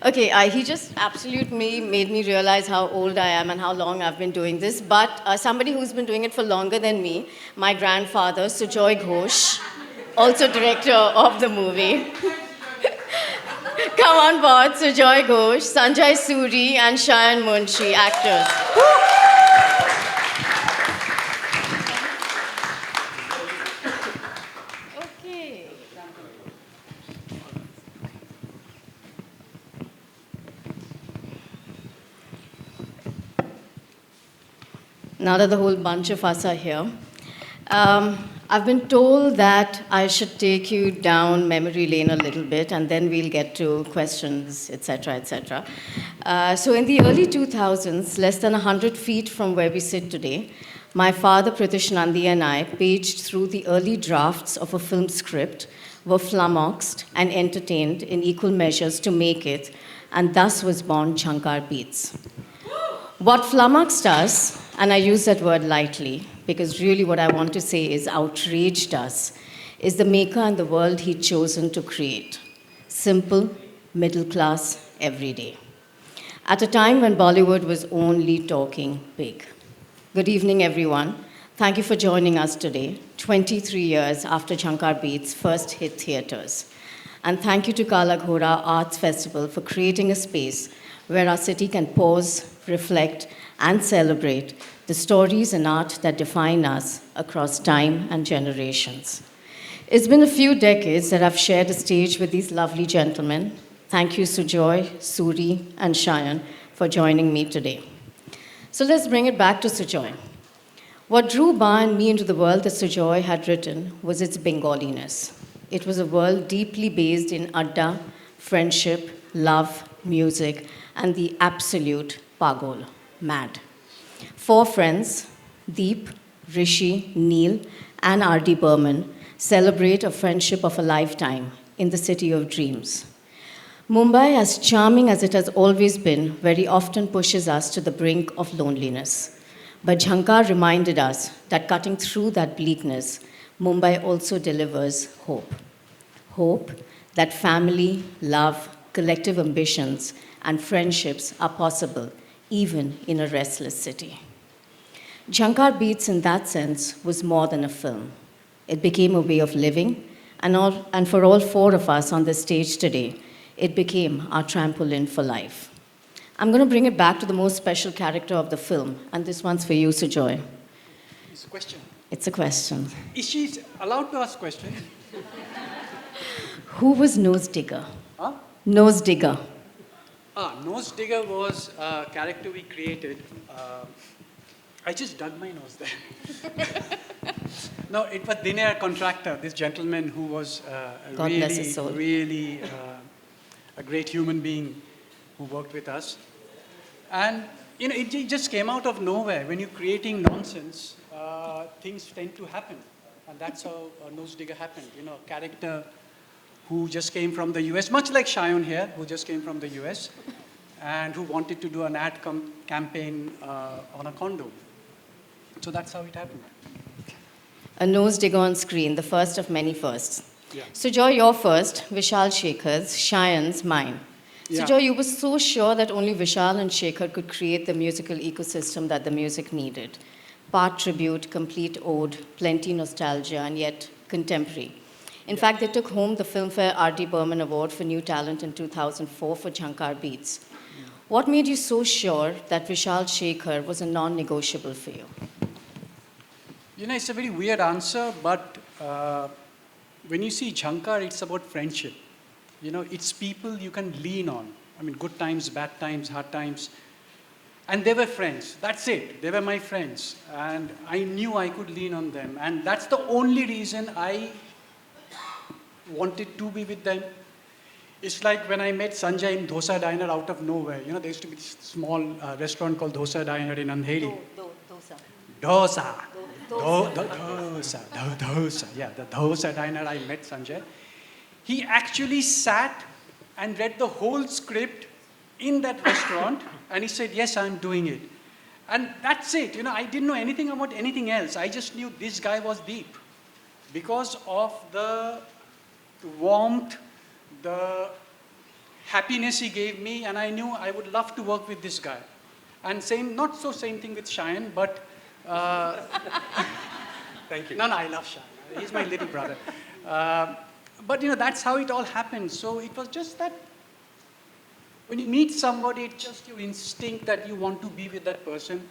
Okay, he just absolutely made me realize how old I am and how long I've been doing this. But somebody who's been doing it for longer than me, my grandfather, Sujoy Ghosh, also director of the movie. Come on board, Sujoy Ghosh, Sanjay Suri, and Shayan Munshi, actors. Okay. Now that the whole bunch of us are here, I've been told that I should take you down memory lane a little bit, and then we'll get to questions, etc., etc. So in the early 2000s, less than 100 feet from where we sit today, my father, Pritish, Nandy, and I paged through the early drafts of a film script, were flummoxed and entertained in equal measures to make it, and thus was born Jhankaar Beats. What flummoxed us, and I use that word lightly, because really what I want to say is outraged us, is the maker and the world he'd chosen to create. Simple, middle class, everyday. At a time when Bollywood was only talking big. Good evening, everyone. Thank you for joining us today, 23 years after Jhankaar Beats first hit theaters. And thank you to Kala Ghoda Arts Festival for creating a space where our city can pause, reflect, and celebrate the stories and art that define us across time and generations. It's been a few decades that I've shared a stage with these lovely gentlemen. Thank you, Sujoy, Suri, and Shayan, for joining me today. So let's bring it back to Sujoy. What drew Ba and me into the world that Sujoy had written was its Bengaliness. It was a world deeply based in adda, friendship, love, music, and the absolute pagol, mad. Four friends, Deep, Rishi, Neil, and R.D. Burman, celebrate a friendship of a lifetime in the city of dreams. Mumbai, as charming as it has always been, very often pushes us to the brink of loneliness. But Jhankar reminded us that cutting through that bleakness, Mumbai also delivers hope. Hope that family, love, collective ambitions, and friendships are possible, even in a restless city. Jhankaar Beats, in that sense, was more than a film. It became a way of living, and for all four of us on the stage today, it became our trampoline for life. I'm going to bring it back to the most special character of the film, and this one's for you, Sujoy. It's a question. It's a question. Is she allowed to ask questions? Who was Nose Digger? Huh? Nose Digger. Nose Digger was a character we created. I just dug my nose there. No, it was Dinesh Contractor, this gentleman who was God bless his soul. really a great human being who worked with us. And it just came out of nowhere. When you're creating nonsense, things tend to happen. And that's how Nose Digger happened. A character who just came from the US, much like Shayan here, who just came from the US, and who wanted to do an ad campaign on a condo. So that's how it happened. A nose digger on screen, the first of many firsts. Yeah. Sujoy, your first, Vishal Shekhar's, Shayan's, mine. Yeah. Sujoy, you were so sure that only Vishal and Shekhar could create the musical ecosystem that the music needed. Part tribute, complete ode, plenty nostalgia, and yet contemporary. In fact, they took home the Filmfare R.D. Burman Award for New Talent in 2004 for Jhankaar Beats. What made you so sure that Vishal Shekhar was a non-negotiable for you? It's a very weird answer, but when you see Jhankar, it's about friendship. It's people you can lean on. I mean, good times, bad times, hard times. And they were friends. That's it. They were my friends. And I knew I could lean on them. And that's the only reason I wanted to be with them. It's like when I met Sanjay in Dosa Diner out of nowhere. There used to be this small restaurant called Dosa Diner in Andheri. Dosa. Dosa. Yeah, the Dosa Diner, I met Sanjay. He actually sat and read the whole script in that restaurant, and he said, yes, I'm doing it. And that's it. I didn't know anything about anything else. I just knew this guy was deep because of the warmth, the happiness he gave me, and I knew I would love to work with this guy. And same thing with Shayan, but Thank you. no, I love Shayan. He's my little brother. But that's how it all happened. So it was just that when you meet somebody, it's just your instinct that you want to be with that person.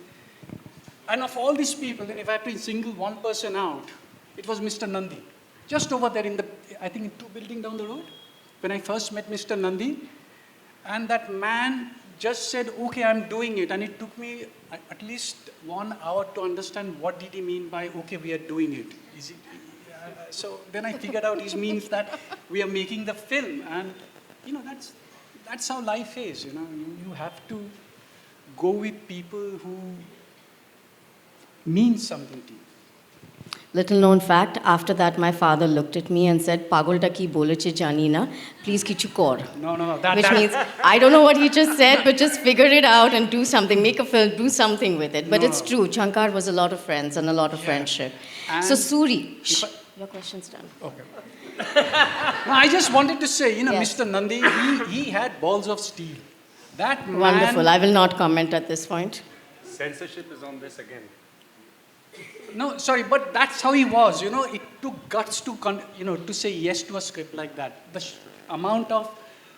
And of all these people, then if I have to single one person out, it was Mr. Nandy. Just over there I think in 2 buildings down the road, when I first met Mr. Nandy. And that man just said, okay, I'm doing it. And it took me at least 1 hour to understand what did he mean by, okay, we are doing it. So then I figured out it means that we are making the film. And, that's how life is, You have to go with people who mean something to you. Little known fact, after that my father looked at me and said, Pagolta ki boleche jani na, please kichu kor. No. Which means, I don't know what he just said, but just figure it out and do something, make a film, do something with it. But it's true, Jhankar was a lot of friends and a lot of friendship. And so Suri, your question's done. Okay. No, I just wanted to say, Yes. Mr. Nandy, he had balls of steel. That man... Wonderful, I will not comment at this point. Censorship is on this again. No, sorry, but that's how he was, It took guts to, to say yes to a script like that. The amount of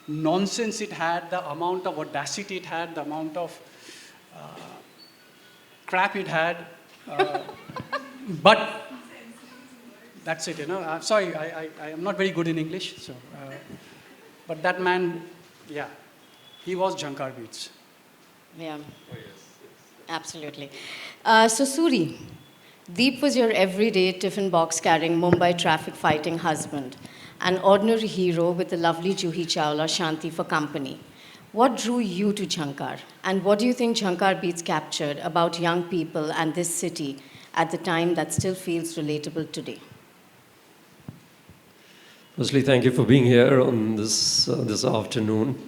nonsense it had, the amount of audacity it had, the amount of crap it had. But that's it, Sorry, I am not very good in English, so... but that man, yeah, he was Jhankaar Beats. Yeah, absolutely. So Suri, Deep was your everyday tiffin box carrying Mumbai traffic fighting husband, an ordinary hero with the lovely Juhi Chawla Shanti for company. What drew you to Jhankar? And what do you think Jhankaar Beats captured about young people and this city at the time that still feels relatable today? Firstly, thank you for being here on this afternoon.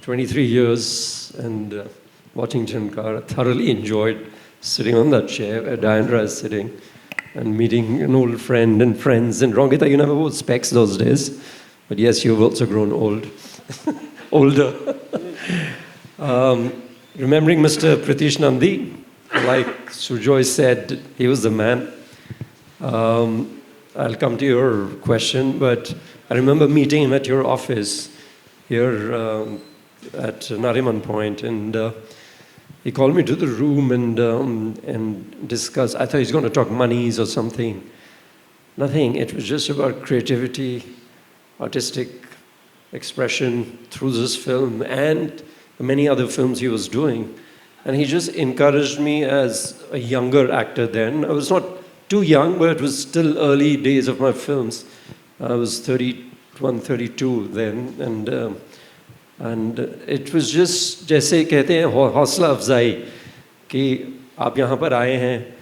23 years and watching Jhankar. I thoroughly enjoyed sitting on that chair where Diana is sitting and meeting an old friend and friends. And Rangita, you never wore specs those days. But yes, you've also grown old. Older. Remembering Mr. Pritish Nandy, like Sujoy said, he was the man. I'll come to your question, but I remember meeting him at your office here at Nariman Point, and he called me to the room and discussed. I thought he's going to talk monies or something. Nothing. It was just about creativity, artistic expression through this film and many other films he was doing. And he just encouraged me as a younger actor then. I was not too young, but it was still early days of my films. I was 31, 32 then, and it was just जैसे कहते हैं हौसला अफजाई कि आप यहाँ पर आए हैं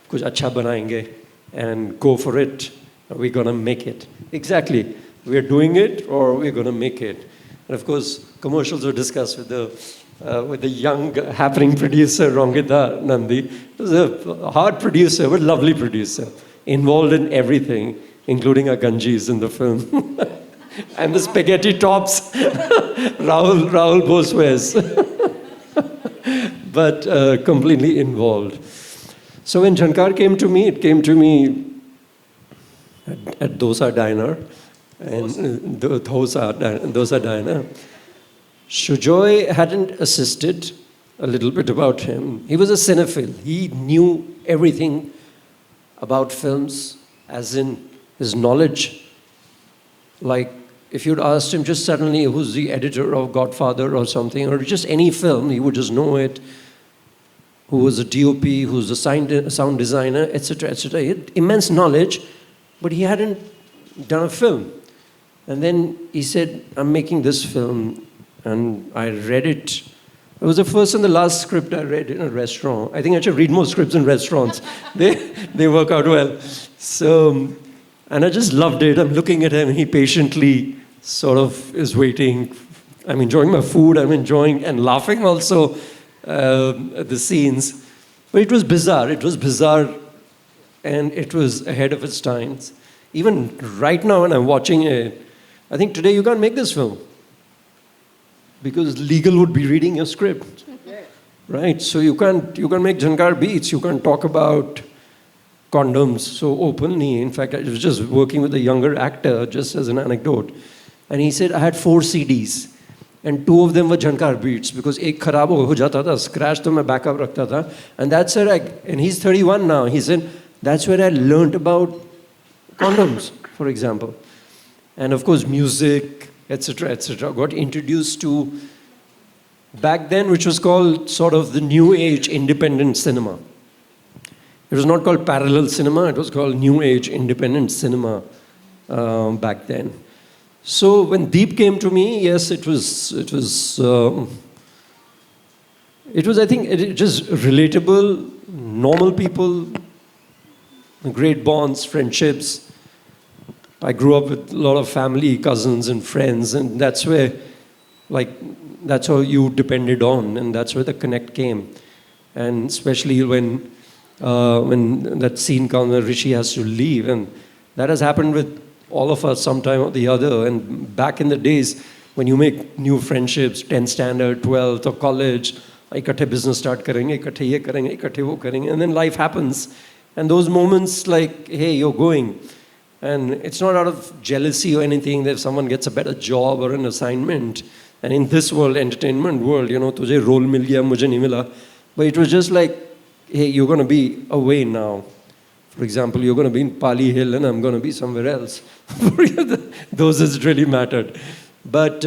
कुछ अच्छा बनाएंगे and go for it. We're gonna make it. Exactly. We're doing it or we're gonna make it. And of course, commercials were discussed with the young happening producer Rangita Nandy. He was a hard producer, but lovely producer, involved in everything, including our Ganjis in the film. And the spaghetti tops Rahul Bose wears. But completely involved. So when Jhankar came to me, it came to me at Dosa Diner. And Dosa Diner. Sujoy hadn't assisted a little bit about him. He was a cinephile. He knew everything about films, as in his knowledge. Like, if you'd asked him just suddenly who's the editor of Godfather or something, or just any film, he would just know it. Who was a DOP, who's a sound designer, etc., etc. He had immense knowledge, but he hadn't done a film. And then he said, I'm making this film, and I read it. It was the first and the last script I read in a restaurant. I think I should read more scripts in restaurants. They work out well. So, and I just loved it. I'm looking at him, and he patiently sort of is waiting. I'm enjoying my food, I'm enjoying and laughing also at the scenes. But it was bizarre. It was bizarre, and it was ahead of its times. Even right now when I'm watching it, I think today you can't make this film. because legal would be reading your script. Right? So you can make Jhankar Beats, you can talk about condoms so openly. In fact, I was just working with a younger actor, just as an anecdote. And he said, I had 4 CDs. And 2 of them were Jhankar Beats, because ek kharab ho jata tha, scratch to main backup rakhta tha. And that's where and he's 31 now. He said, that's where I learned about condoms, for example. And of course, music, etc., got introduced to, back then, which was called sort of the new age independent cinema. It was not called parallel cinema, it was called new age independent cinema back then. So when Deep came to me, yes, it was I think, just relatable, normal people, great bonds, friendships. I grew up with a lot of family, cousins and friends, and that's where, that's how you depended on, and that's where the connect came. And especially when that scene comes where Rishi has to leave, and that has happened with all of us sometime or the other. And back in the days, when you make new friendships, 10th standard, 12th, or college, ikathe business start karenge, ikathe ye karenge, ikathe wo karenge, and then life happens. And those moments like, hey, you're going. And it's not out of jealousy or anything that if someone gets a better job or an assignment. And in this world, entertainment world, tujhe role mil gaya, mujhe nahi mila. But it was just like, hey, you're going to be away now. For example, you're going to be in Pali Hill and I'm going to be somewhere else. Those has really mattered. But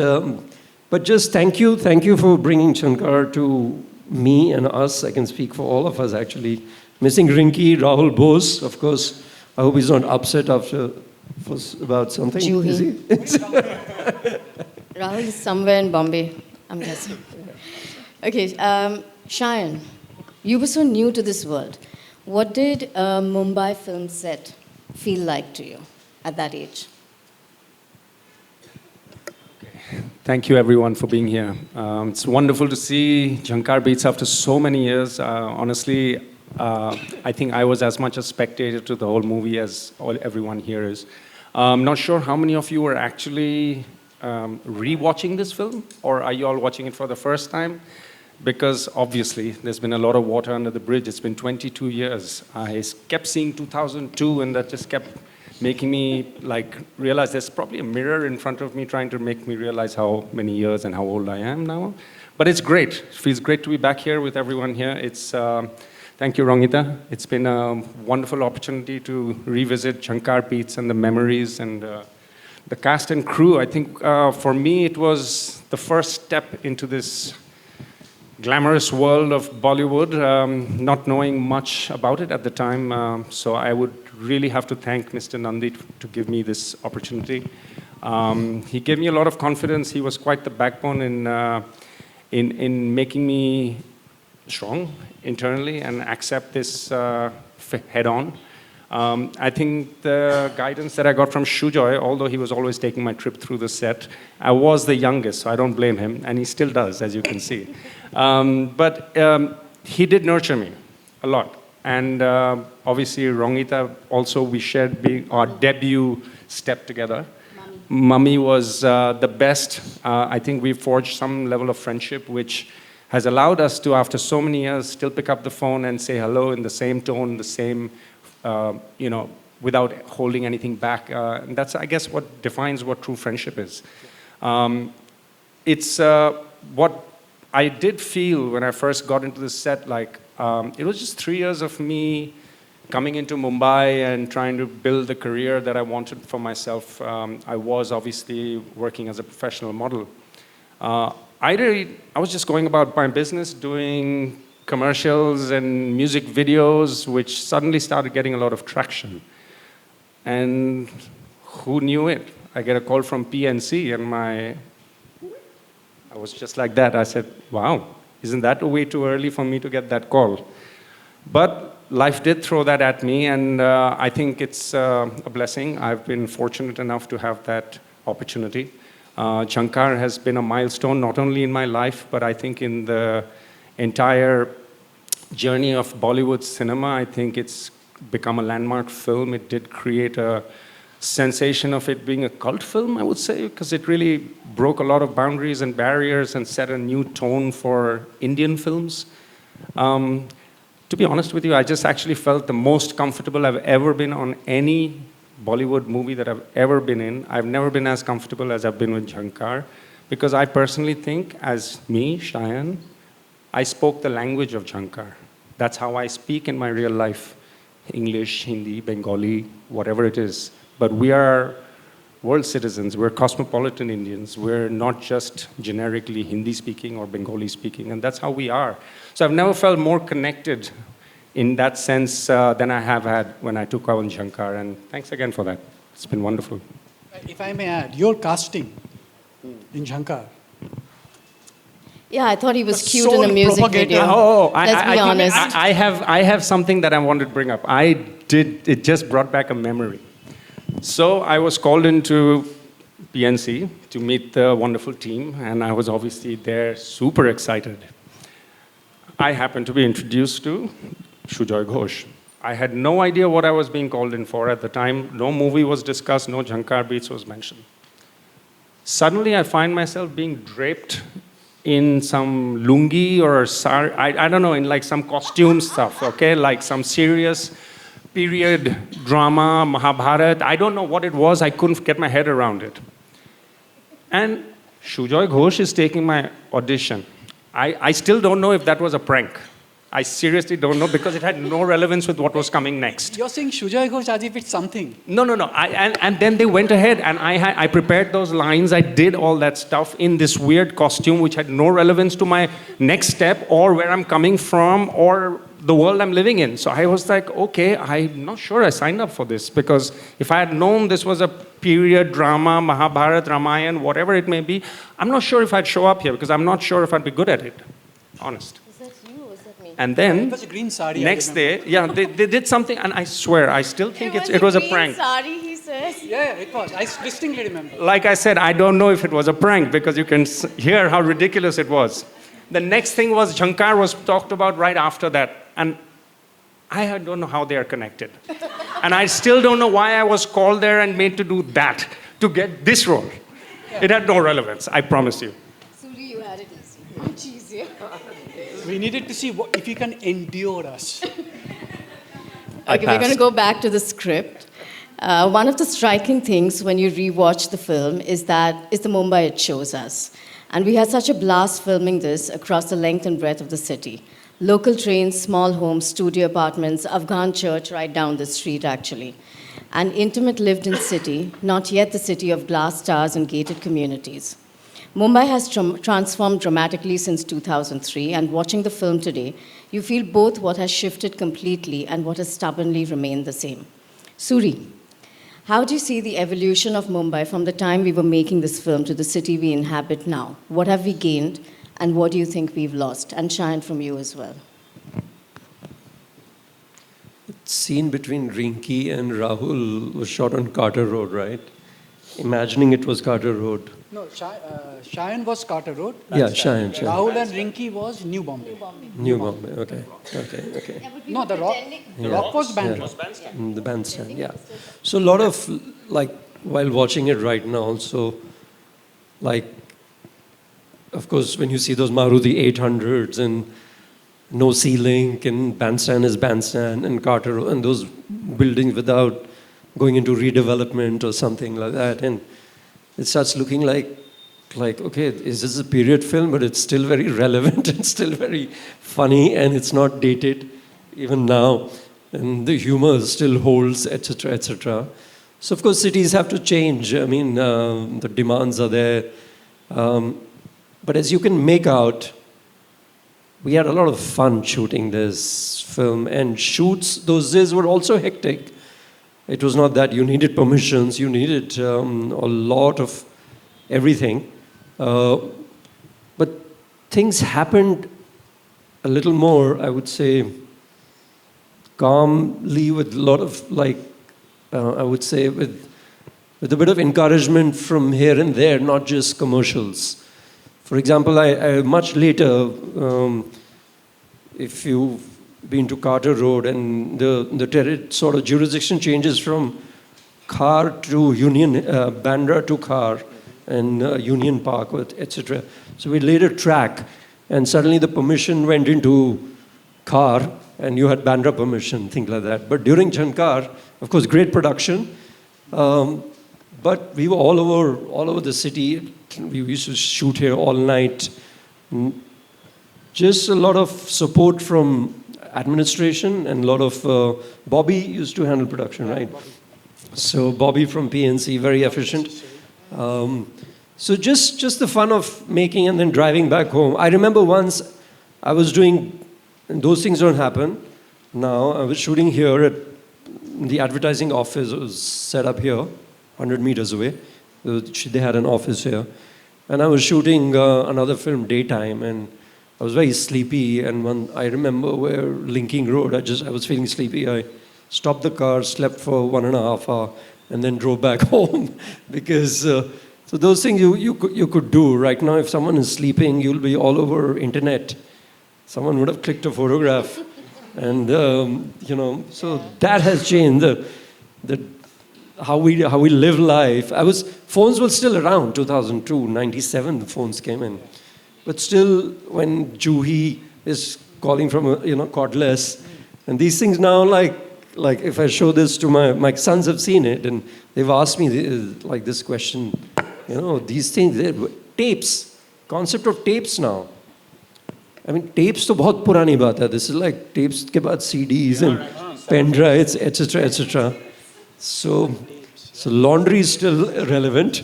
just thank you for bringing Jhankar to me and us. I can speak for all of us, actually. Missing Rinki, Rahul Bose, of course. I hope he's not upset about something. Juhi. Is he? Rahul is somewhere in Bombay, I'm guessing. Okay, Shayan, you were so new to this world. What did a Mumbai film set feel like to you at that age? Thank you, everyone, for being here. It's wonderful to see Jhankar Beats after so many years. Honestly, I think I was as much a spectator to the whole movie as everyone here is. I'm not sure how many of you are actually re-watching this film, or are you all watching it for the first time? Because obviously there's been a lot of water under the bridge. It's been 22 years. I kept seeing 2002, and that just kept making me realize there's probably a mirror in front of me trying to make me realize how many years and how old I am now. But it's great. It feels great to be back here with everyone here. Thank you, Rangita. It's been a wonderful opportunity to revisit Jhankar Beats and the memories and the cast and crew. I think for me it was the first step into this glamorous world of Bollywood, not knowing much about it at the time. So I would really have to thank Mr. Nandy to give me this opportunity. He gave me a lot of confidence. He was quite the backbone in making me strong internally and accept this head on. I think the guidance that I got from Sujoy, although he was always taking my trip through the set, I was the youngest, so I don't blame him, and he still does, as you can see. But he did nurture me a lot. And obviously, Rangita, also we shared our debut step together. Mummy was the best. I think we forged some level of friendship, which has allowed us to, after so many years, still pick up the phone and say hello in the same tone, the same, without holding anything back. And that's, I guess, what defines what true friendship is. It's what I did feel when I first got into the set, it was just 3 years of me coming into Mumbai and trying to build the career that I wanted for myself. I was obviously working as a professional model. I was just going about my business, doing commercials and music videos, which suddenly started getting a lot of traction. And who knew it? I get a call from PNC, and I was just like that. I said, wow, isn't that way too early for me to get that call? But life did throw that at me, and I think it's a blessing. I've been fortunate enough to have that opportunity. Jhankar has been a milestone, not only in my life, but I think in the entire journey of Bollywood cinema. I think it's become a landmark film. It did create a sensation of it being a cult film, I would say, because it really broke a lot of boundaries and barriers and set a new tone for Indian films. To be honest with you, I just actually felt the most comfortable I've ever been on any Bollywood movie that I've ever been in. I've never been as comfortable as I've been with Jhankar, because I personally think, as me, Shayan, I spoke the language of Jhankar. That's how I speak in my real life. English, Hindi, Bengali, whatever it is. But we are world citizens. We're cosmopolitan Indians. We're not just generically Hindi speaking or Bengali speaking, and that's how we are. So I've never felt more connected in that sense than I have had when I took on Jhankar, and thanks again for that. It's been wonderful. If I may add, your casting in Jhankar. Yeah, I thought he was The cute in a sole music propagator. video. Let's be honest. I have something that I wanted to bring up. It just brought back a memory. So I was called into PNC to meet the wonderful team, and I was obviously there, super excited. I happened to be introduced to Sujoy Ghosh. I had no idea what I was being called in for at the time. No movie was discussed, no Jhankaar Beats was mentioned. Suddenly I find myself being draped in some lungi or sari, I don't know, in like some costume stuff, okay? Like some serious period drama, Mahabharata. I don't know what it was. I couldn't get my head around it. And Sujoy Ghosh is taking my audition. I still don't know if that was a prank. I seriously don't know, because it had no relevance with what was coming next. You're saying Sujoy Ghosh as if it's something. No. And then they went ahead, and I prepared those lines. I did all that stuff in this weird costume, which had no relevance to my next step or where I'm coming from or the world I'm living in. So I was like, okay, I'm not sure I signed up for this, because if I had known this was a period drama, Mahabharata, Ramayana, whatever it may be, I'm not sure if I'd show up here, because I'm not sure if I'd be good at it. Honest. Is that you or is that me? And then, It was a green sari. next day, yeah, they did something, and I swear, I still think it was a prank. Sorry, he says. Yeah, it was. I distinctly remember. Like I said, I don't know if it was a prank, because you can hear how ridiculous it was. The next thing was Jhankar was talked about right after that, and I don't know how they are connected. And I still don't know why I was called there and made to do that, to get this role. Yeah. It had no relevance, I promise you. Suri, you had it easy. Much easier. We needed to see if you can endure us. Okay, we're going to go back to the script. One of the striking things when you rewatch the film is the Mumbai it shows us. And we had such a blast filming this across the length and breadth of the city. Local trains, small homes, studio apartments, Afghan church right down the street, actually. An intimate lived-in city, not yet the city of glass stars and gated communities. Mumbai has transformed dramatically since 2003, and watching the film today, you feel both what has shifted completely and what has stubbornly remained the same. Suri, how do you see the evolution of Mumbai from the time we were making this film to the city we inhabit now? What have we gained, and what do you think we've lost? And Shayan, from you as well. The scene between Rinki and Rahul was shot on Carter Road, right? Imagining it was Carter Road. No, Shayan was Carter Road. Yeah, Shayan. Rahul and Rinki was New Bombay. New Bombay, okay. No, the rock was Bandra. The bandstand, yeah. So a lot of, like, while watching it right now, so, like, of course, when you see those Maruti 800s and no ceiling and bandstand is bandstand and Carter and those buildings without going into redevelopment or something like that, and it starts looking like okay, is this a period film? But it's still very relevant and still very funny, and it's not dated even now, and the humor still holds, etc., etc. So of course cities have to change. I mean, the demands are there, but as you can make out, we had a lot of fun shooting this film, and shoots those days were also hectic. It was not that you needed permissions, you needed a lot of everything. But things happened a little more, I would say, calmly, with a lot of, like, I would say, with a bit of encouragement from here and there, not just commercials. For example, I much later, if you've been to Carter Road, and the sort of jurisdiction changes from Khar to Union, Bandra to Khar, and Union Park, etc. So we laid a track, and suddenly the permission went into Khar, and you had Bandra permission, things like that. But during Jhankar, of course, great production, but we were all over the city. We used to shoot here all night. Just a lot of support from administration and a lot of Bobby used to handle production, right? So Bobby from PNC, very efficient. So just the fun of making and then driving back home. I remember once I was doing, and those things don't happen now. I was shooting here at the advertising office. It was set up here, 100 meters away. They had an office here. And I was shooting another film, Daytime, and I was very sleepy. And I remember where Linking Road, I was feeling sleepy. I stopped the car, slept for 1.5 hours, and then drove back home. Because, so those things you could do. Right now, if someone is sleeping, you'll be all over internet. Someone would have clicked a photograph. And, so that has changed. How we live life. Phones were still around, 2002, 97, the phones came in. But still, when Juhi is calling from, cordless, and these things now, like if I show this to my sons have seen it, and they've asked me this question, these things, tapes, concept of tapes now. I mean, tapes to बहुत पुरानी बात है. This is like tapes के बाद CDs and pen drives, etc., etc. So laundry is still relevant,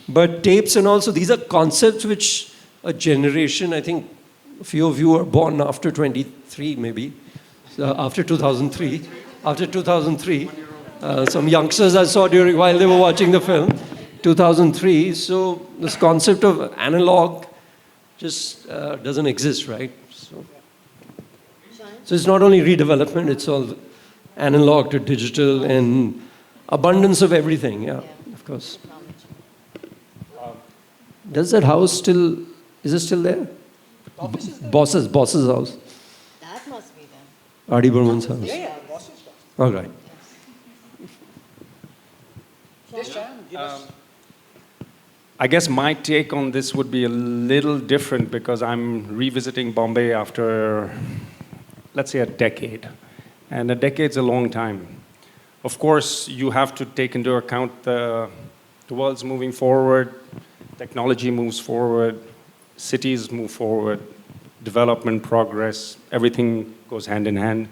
but tapes and also these are concepts which a generation, I think a few of you are born after 23 maybe, after 2003. After 2003, some youngsters I saw while they were watching the film, 2003. So this concept of analog just doesn't exist, right? So it's not only redevelopment, it's all analog to digital and abundance of everything, yeah. Of course. Does that house is it still there? Boss's house. That must be there. R.D. Burman's house. Yeah, boss's house. All right. Yes, Shayan, give us. I guess my take on this would be a little different because I'm revisiting Bombay after, let's say, a decade. And a decade's a long time. Of course, you have to take into account the world's moving forward, technology moves forward, cities move forward, development, progress, everything goes hand in hand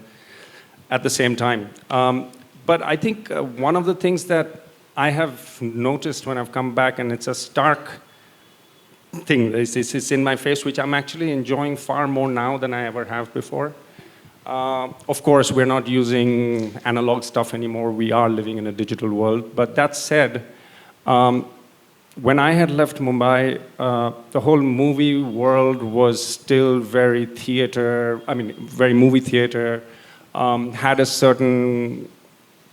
at the same time. But I think one of the things that I have noticed when I've come back, and it's a stark thing, it's in my face, which I'm actually enjoying far more now than I ever have before. Of course, we're not using analog stuff anymore. We are living in a digital world. But that said, when I had left Mumbai, the whole movie world was still very very movie theater, had a certain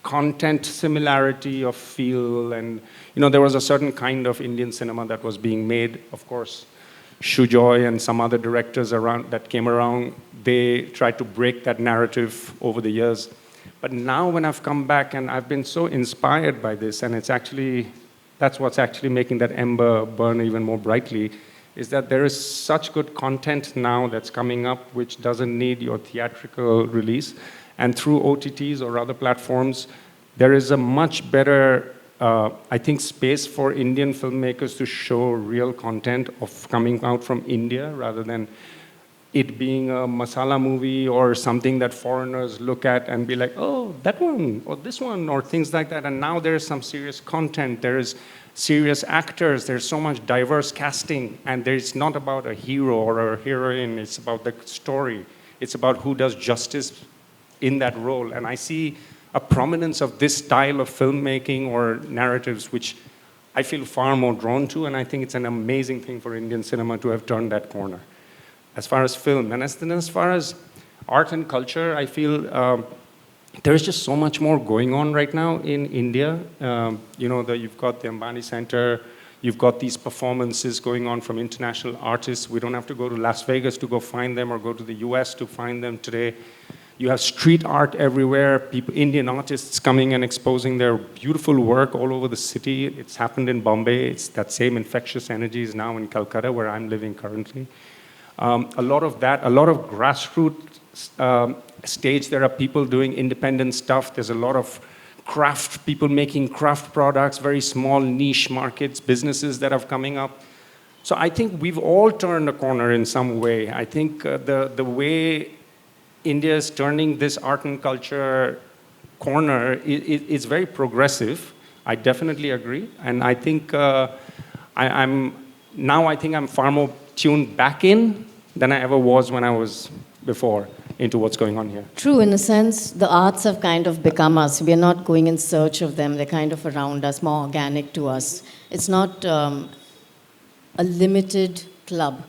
content similarity of feel, and there was a certain kind of Indian cinema that was being made. Of course, Sujoy and some other directors that came around, they tried to break that narrative over the years. But now when I've come back and I've been so inspired by this, and that's what's actually making that ember burn even more brightly, is that there is such good content now that's coming up which doesn't need your theatrical release. And through OTTs or other platforms, there is a much better, I think, space for Indian filmmakers to show real content of coming out from India rather than it being a masala movie or something that foreigners look at and be like, oh, that one, or this one, or things like that. And now there is some serious content, there is serious actors, there's so much diverse casting, and it's not about a hero or a heroine, it's about the story. It's about who does justice in that role. And I see a prominence of this style of filmmaking or narratives, which I feel far more drawn to, and I think it's an amazing thing for Indian cinema to have turned that corner. As far as film, and as far as art and culture, I feel there's just so much more going on right now in India. You've got the Ambani Center, you've got these performances going on from international artists. We don't have to go to Las Vegas to go find them or go to the US to find them today. You have street art everywhere, people, Indian artists coming and exposing their beautiful work all over the city. It's happened in Bombay. It's that same infectious energy is now in Calcutta, where I'm living currently. A lot of that, a lot of grassroots stage. There are people doing independent stuff. There's a lot of craft, people making craft products, very small niche markets, businesses that are coming up. So I think we've all turned a corner in some way. I think the way India is turning this art and culture corner is very progressive. I definitely agree. And I think I'm far more tuned back in than I ever was when I was before into what's going on here. True, in a sense, the arts have kind of become us. We are not going in search of them. They're kind of around us, more organic to us. It's not a limited club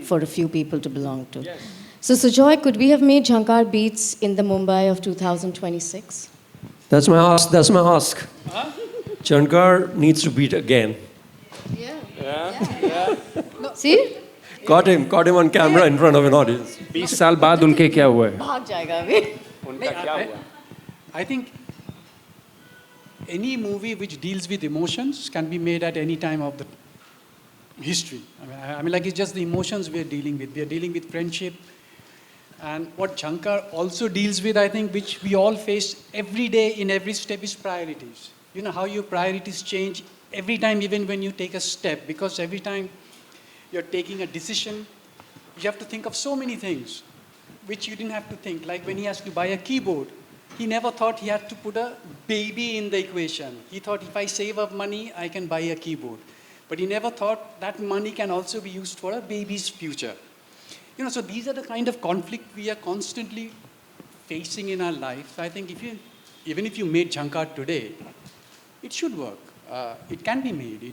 for a few people to belong to. Yes. So, Sujoy, could we have made Jhankaar Beats in the Mumbai of 2026? That's my ask. That's my ask. Huh? Jhankar needs to beat again. Yeah. No. See? Caught him on camera in front of an audience. 20 साल बाद उनके क्या हुआ है? भाग जाएगा अभी. उनका क्या हुआ? I think any movie which deals with emotions can be made at any time of the history. I mean, like, it's just the emotions we are dealing with. We are dealing with friendship. And what Jhankar also deals with, I think, which we all face every day in every step, is priorities. You know how your priorities change every time, even when you take a step, because every time you're taking a decision, you have to think of so many things which you didn't have to think. Like when he has to buy a keyboard, he never thought he had to put a baby in the equation. He thought, if I save up money, I can buy a keyboard. But he never thought that money can also be used for a baby's future. You know, so these are the kind of conflict we are constantly facing in our life. I think even if you made Jhankar today, it should work. It can be made.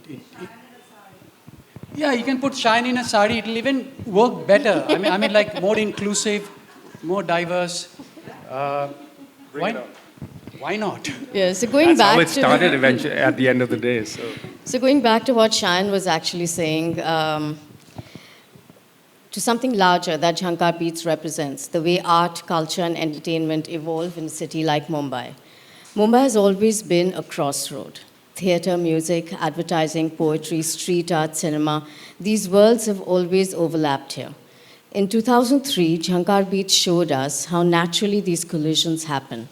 Yeah, you can put Shayan in a sari. It'll even work better. I mean, like, more inclusive, more diverse. Why not? Yeah, so going That's back how it started eventually at the end of the day. So going back to what Shayan was actually saying, to something larger that Jhankar Beats represents, the way art, culture, and entertainment evolve in a city like Mumbai. Mumbai has always been a crossroad. Theatre, music, advertising, poetry, street art, cinema, these worlds have always overlapped here. In 2003, Jhankar Beats showed us how naturally these collisions happen.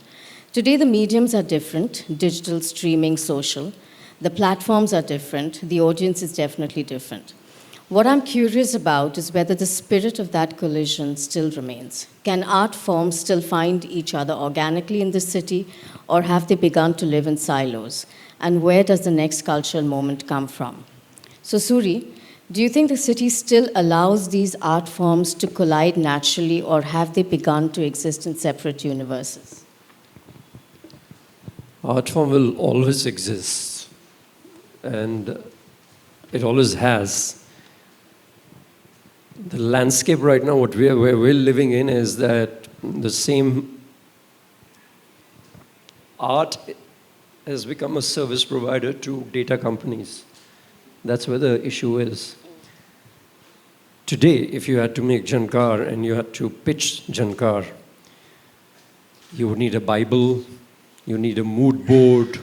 Today, the mediums are different, digital, streaming, social. The platforms are different, the audience is definitely different. What I'm curious about is whether the spirit of that collision still remains. Can art forms still find each other organically in the city, or have they begun to live in silos? And where does the next cultural moment come from? So, Suri, do you think the city still allows these art forms to collide naturally, or have they begun to exist in separate universes? Art form will always exist, and it always has. The landscape right now, where we're living in, is that the same art has become a service provider to data companies. That's where the issue is. Today, if you had to make Jhankar and you had to pitch Jhankar, you would need a Bible, you need a mood board,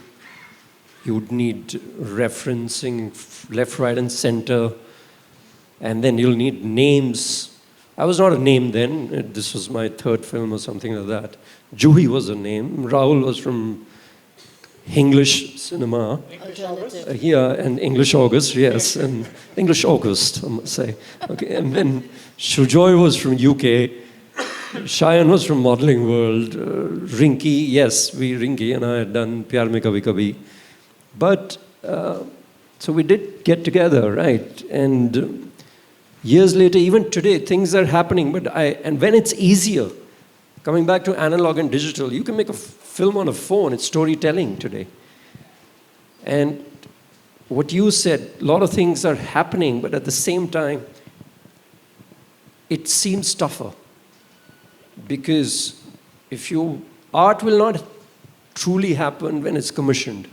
you would need referencing left, right, and center, and then you'll need names. I was not a name then. This was my third film or something like that. Juhi was a name. Rahul was from English cinema. Yeah, and English August, yes. And English August, I must say. Okay, and then Sujoy was from UK. Shayan was from Modeling World. Rinki, yes, Rinki and I had done Pyar Mein Kabhi Kabhi. But, so we did get together, right? And years later, even today, things are happening. And when it's easier, coming back to analog and digital, you can make a film on a phone. It's storytelling today. And what you said, a lot of things are happening, but at the same time, it seems tougher. Because art will not truly happen when it's commissioned.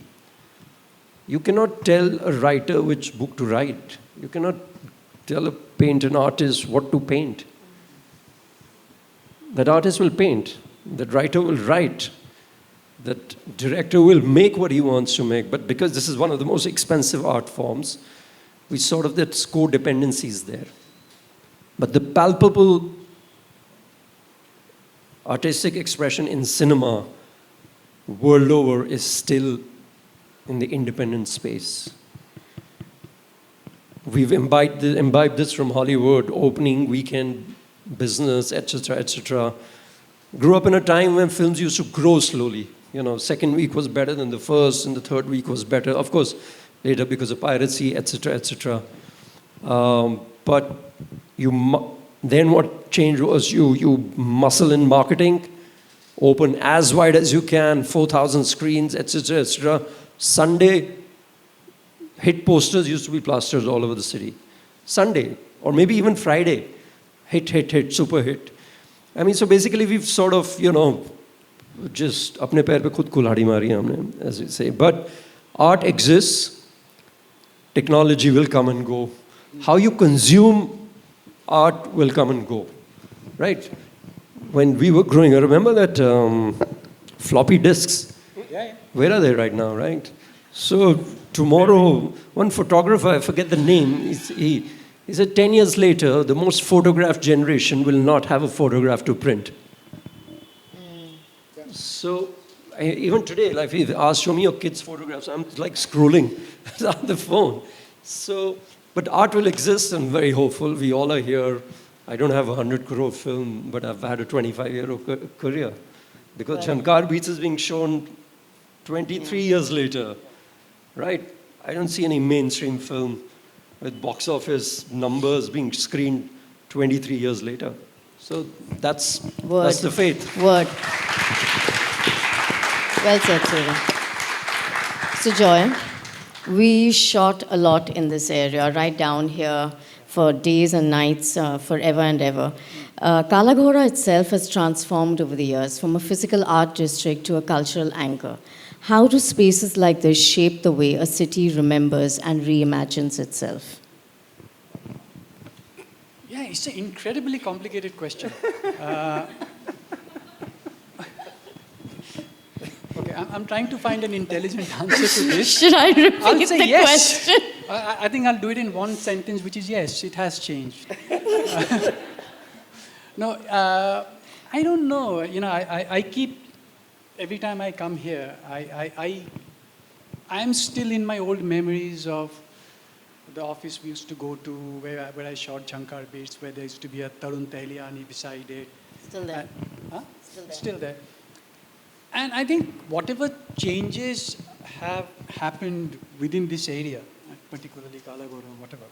You cannot tell a writer which book to write. You cannot tell an artist what to paint. That artist will paint. That writer will write. That director will make what he wants to make. But because this is one of the most expensive art forms, we sort of, that codependency is there. But the palpable artistic expression in cinema, world over, is still in the independent space. We've imbibed this from Hollywood, opening weekend business, etc., etc. Grew up in a time when films used to grow slowly. You know, second week was better than the first, and the third week was better. Of course, later because of piracy, etc., etc. But then what changed was you muscle in marketing, open as wide as you can, 4,000 screens, etc., etc. Sunday, hit posters used to be plastered all over the city. Sunday, or maybe even Friday, hit, super hit. I mean, so basically we've sort of, you know, just apne pair pe khud kulhadi mari humne, as we say. But art exists, technology will come and go. How you consume art will come and go, right? When we were growing, I remember that floppy disks. Yeah. Where are they right now, right? So tomorrow, one photographer, I forget the name, he said 10 years later, the most photographed generation will not have a photograph to print. So even today, like if you ask, show me your kids' photographs, I'm like scrolling on the phone. So, but art will exist. I'm very hopeful. We all are here. I don't have a 100 crore film, but I've had a 25-year career. Because Jhankaar Beats is being shown 23 years later, right? I don't see any mainstream film with box office numbers being screened 23 years later. So that's the faith. Word. Well said, Suri. Sujoy, we shot a lot in this area, right down here for days and nights, forever and ever. Kala Ghoda itself has transformed over the years from a physical art district to a cultural anchor. How do spaces like this shape the way a city remembers and reimagines itself? Yeah, it's an incredibly complicated question. Okay, I'm trying to find an intelligent answer to this. Should I repeat I'll say the yes. question? I think I'll do it in one sentence, which is yes, it has changed. No, I don't know. You know, I keep, every time I come here, I'm still in my old memories of the office we used to go to, where I shot Jhankaar Beats, where there used to be a Tarun Tehliani beside it. Still there. Huh? Still there. Still there. And I think whatever changes have happened within this area, particularly Kala Ghoda, whatever,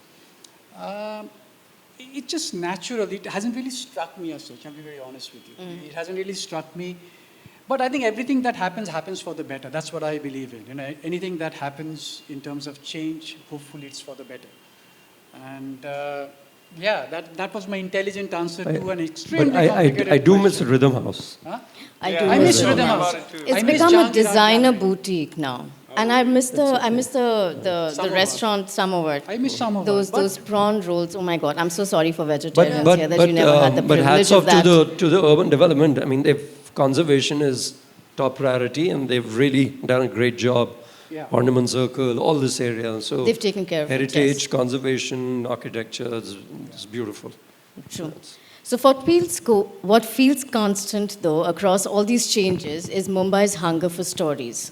it's just natural. It hasn't really struck me as such, I'll be very honest with you. It hasn't really struck me. But I think everything that happens for the better. That's what I believe in. You know, anything that happens in terms of change, hopefully it's for the better. And yeah, that was my intelligent answer to an extremely complicated I do question. miss Rhythm House. Huh? I miss Rhythm House. It's become a designer boutique now. And I miss the restaurant Samovar. I miss Samovar. Those prawn rolls. Oh my God! I'm so sorry for vegetarians here that you never had the but privilege hats of off that. to the urban development. I mean, conservation is top priority, and they've really done a great job. Yeah. Ornament Circle, all this area. So They've taken care of it, heritage, yes. conservation, architecture, it's beautiful. True. So what feels constant, though, across all these changes is Mumbai's hunger for stories.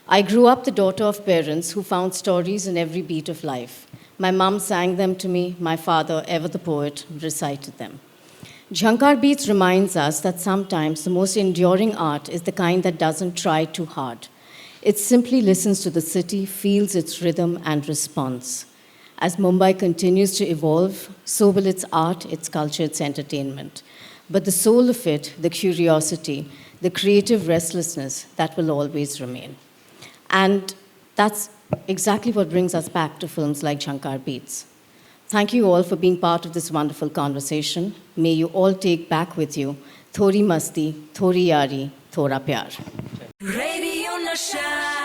I grew up the daughter of parents who found stories in every beat of life. My mum sang them to me. My father, ever the poet, recited them. Jhankar Beats reminds us that sometimes the most enduring art is the kind that doesn't try too hard. It simply listens to the city, feels its rhythm, and responds. As Mumbai continues to evolve, so will its art, its culture, its entertainment. But the soul of it, the curiosity, the creative restlessness, that will always remain. And that's exactly what brings us back to films like Jhankar Beats. Thank you all for being part of this wonderful conversation. May you all take back with you Thori Masti, Thori Yari, Thora Pyar. Radio Nasha.